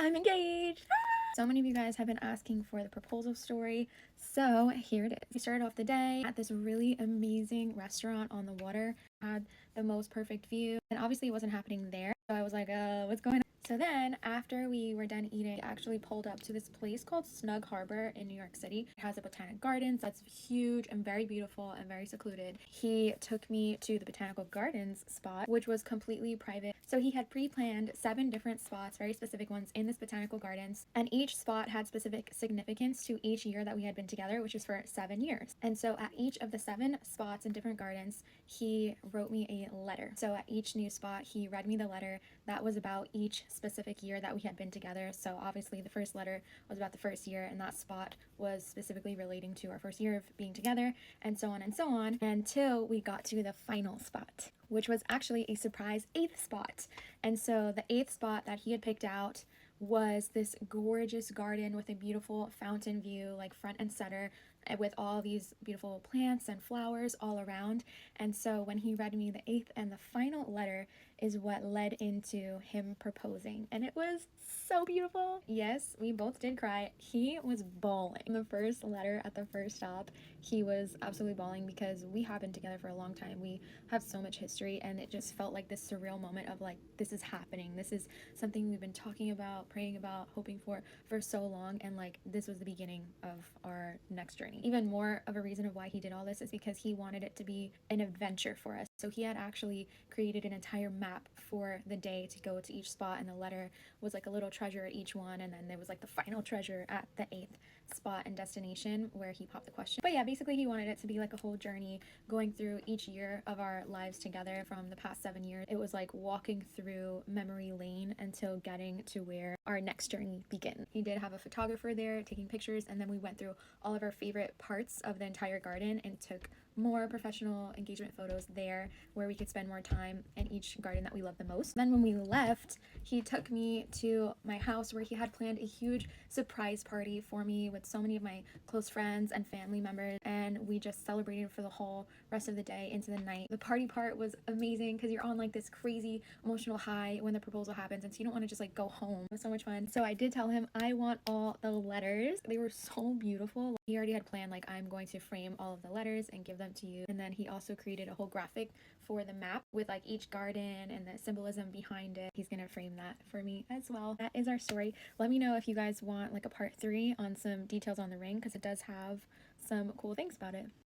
I'm engaged. So many of you guys have been asking for the proposal story, so here it is. We started off the day at this really amazing restaurant on the water. Had the most perfect view, and obviously it wasn't happening there, so I was like, what's going on? So then, after we were done eating, we actually pulled up to this place called Snug Harbor in New York City. It has a botanic gardens that's huge and very beautiful and very secluded. He took me to the botanical gardens spot, which was completely private. So he had pre-planned 7 different spots, very specific ones in this botanical gardens, and each spot had specific significance to each year that we had been together, which is for 7 years. And so at each of the 7 spots in different gardens, he wrote me a letter. So at each new spot, he read me the letter that was about each specific year that we had been together. So obviously the first letter was about the first year, and that spot was specifically relating to our first year of being together, and so on until we got to the final spot, which was actually a surprise 8th spot. And so the 8th spot that he had picked out was this gorgeous garden with a beautiful fountain view, like front and center, with all these beautiful plants and flowers all around. And so when he read me the 8th and the final letter is what led into him proposing, and it was so beautiful. Yes, we both did cry. He was bawling. The first letter at the first stop, he was absolutely bawling because we have been together for a long time. We have so much history, and it just felt like this surreal moment of like, this is happening. This is something we've been talking about, praying about, hoping for so long, and like this was the beginning of our next journey. Even more of a reason of why he did all this is because he wanted it to be an adventure for us. So he had actually created an entire map for the day to go to each spot, and the letter was like a little treasure at each one, and then there was like the final treasure at the 8th spot and destination where he popped the question. But yeah, basically he wanted it to be like a whole journey going through each year of our lives together from the past 7 years. It was like walking through memory lane until getting to where our next journey begins. He did have a photographer there taking pictures, and then we went through all of our favorite parts of the entire garden and took more professional engagement photos there where we could spend more time in each garden that we love the most. Then when we left, he took me to my house where he had planned a huge surprise party for me with so many of my close friends and family members, and we just celebrated for the whole rest of the day into the night. The party part was amazing because you're on like this crazy emotional high when the proposal happens, and so you don't want to just like go home. It was so much fun. So I did tell him I want all the letters. They were so beautiful. He already had planned like, I'm going to frame all of the letters and give them to you, and then he also created a whole graphic for the map with like each garden and the symbolism behind it. He's gonna frame that for me as well. That is our story. Let me know if you guys want like a part 3 on some details on the ring, because it does have some cool things about it.